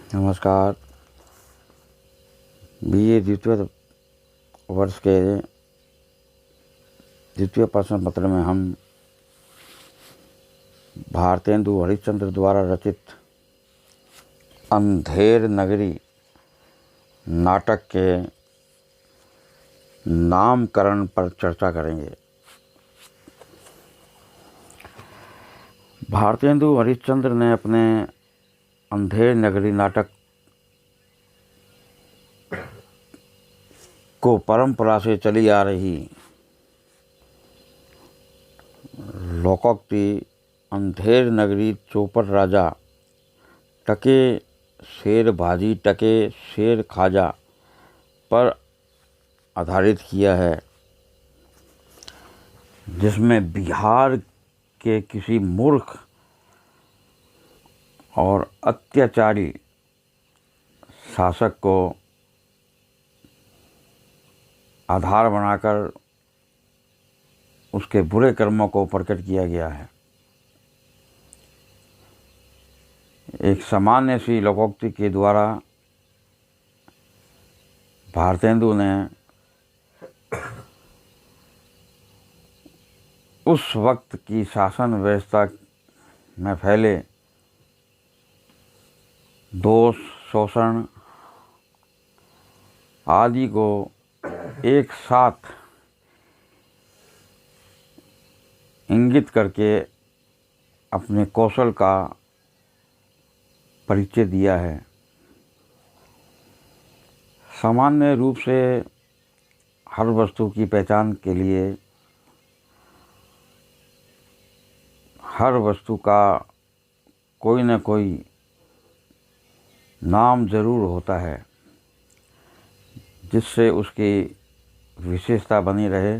नमस्कार। बीए द्वितीय वर्ष के द्वितीय प्रश्न पत्र में हम भारतेंदु हरिश्चंद्र द्वारा रचित अंधेर नगरी नाटक के नामकरण पर चर्चा करेंगे। भारतेंदु हरिश्चंद्र ने अपने अंधेर नगरी नाटक को परंपरा से चली आ रही लोकोक्ति अंधेर नगरी चौपट राजा टके शेर भाजी टके शेर खाजा पर आधारित किया है, जिसमें बिहार के किसी मूर्ख और अत्याचारी शासक को आधार बनाकर उसके बुरे कर्मों को प्रकट किया गया है। एक सामान्य सी लोकोक्ति के द्वारा भारतेंदु ने उस वक्त की शासन व्यवस्था में फैले दोष, शोषण आदि को एक साथ इंगित करके अपने कौशल का परिचय दिया है। सामान्य रूप से हर वस्तु की पहचान के लिए हर वस्तु का कोई न कोई नाम ज़रूर होता है, जिससे उसकी विशेषता बनी रहे।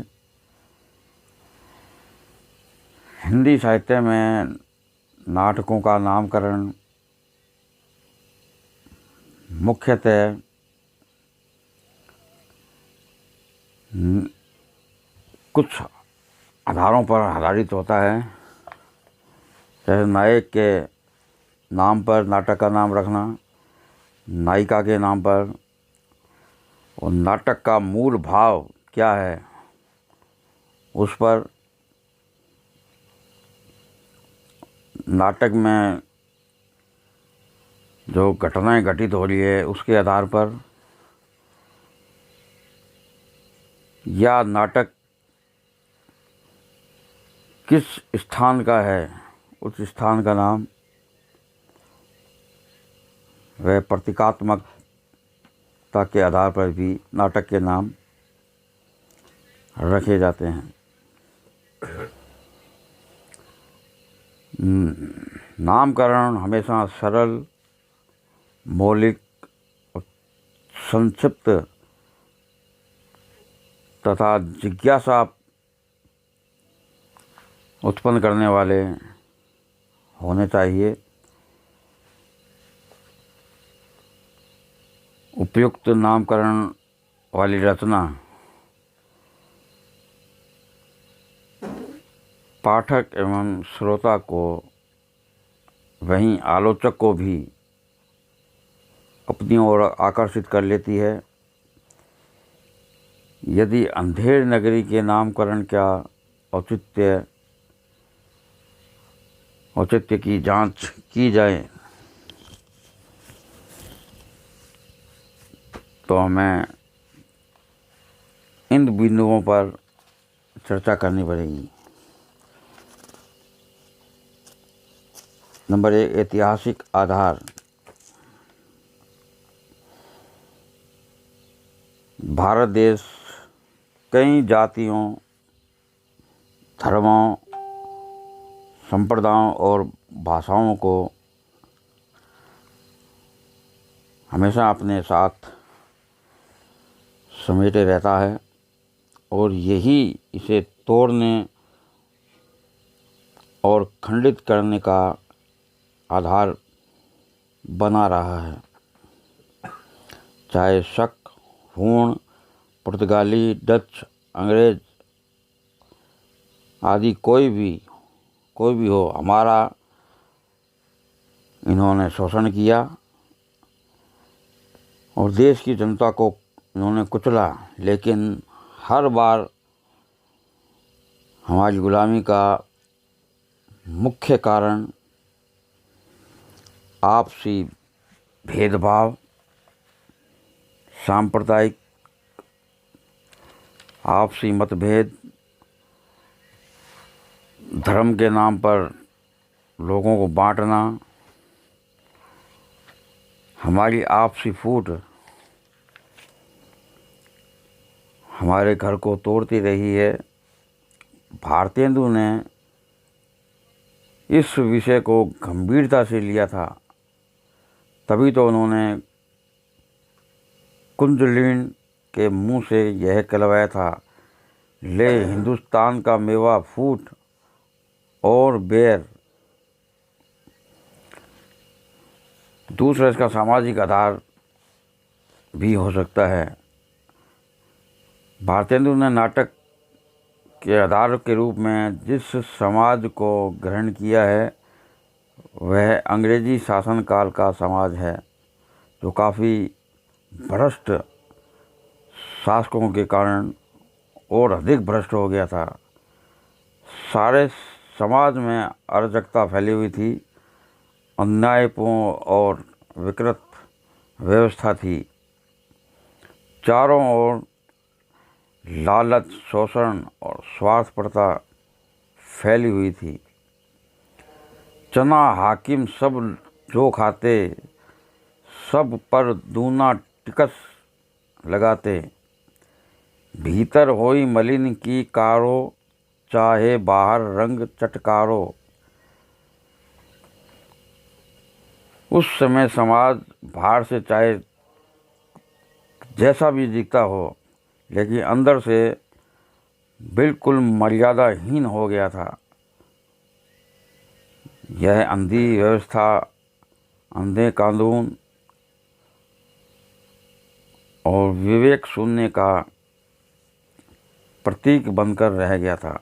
हिंदी साहित्य में नाटकों का नामकरण मुख्यतः कुछ आधारों पर आधारित होता है। जैसे नायक के नाम पर नाटक का नाम रखना, नायिका के नाम पर, और नाटक का मूल भाव क्या है उस पर, नाटक में जो घटनाएं घटित हो रही है उसके आधार पर, या नाटक किस स्थान का है उस स्थान का नाम, वह प्रतीकात्मकता के आधार पर भी नाटक के नाम रखे जाते हैं। नामकरण हमेशा सरल, मौलिक और संक्षिप्त तथा जिज्ञासा उत्पन्न करने वाले होने चाहिए। उपयुक्त नामकरण वाली रचना पाठक एवं श्रोता को, वहीं आलोचक को भी अपनी ओर आकर्षित कर लेती है। यदि अंधेर नगरी के नामकरण का औचित्य की जांच की जाए तो हमें इन बिंदुओं पर चर्चा करनी पड़ेगी। नंबर 1, ऐतिहासिक आधार। भारत देश कई जातियों, धर्मों, संप्रदायों और भाषाओं को हमेशा अपने साथ समेटे रहता है, और यही इसे तोड़ने और खंडित करने का आधार बना रहा है। चाहे शक, हूण, पुर्तगाली, डच, अंग्रेज आदि कोई भी हो, हमारा इन्होंने शोषण किया और देश की जनता को उन्होंने कुचला, लेकिन हर बार हमारी गुलामी का मुख्य कारण आपसी भेदभाव, सांप्रदायिक आपसी मतभेद, धर्म के नाम पर लोगों को बांटना, हमारी आपसी फूट हमारे घर को तोड़ती रही है। भारतेंदु ने इस विषय को गंभीरता से लिया था, तभी तो उन्होंने कुंजलिन के मुंह से यह कहलवाया था, ले हिंदुस्तान का मेवा फूट और बेर। दूसरा, इसका सामाजिक आधार भी हो सकता है। भारतेंदु ने नाटक के आधार के रूप में जिस समाज को ग्रहण किया है वह अंग्रेजी शासनकाल का समाज है, जो काफ़ी भ्रष्ट शासकों के कारण और अधिक भ्रष्ट हो गया था। सारे समाज में अराजकता फैली हुई थी, अन्यायपूर्ण और विकृत व्यवस्था थी। चारों ओर लालच, शोषण और स्वार्थपरता फैली हुई थी। चना हाकिम सब जो खाते, सब पर दूना टिकस लगाते। भीतर होई मलिन की कारो, चाहे बाहर रंग चटकारो। उस समय समाज बाहर से चाहे जैसा भी दिखता हो, लेकिन अंदर से बिल्कुल मर्यादाहीन हो गया था। यह अंधी व्यवस्था, अंधे कानून और विवेक शून्य का प्रतीक बनकर रह गया था।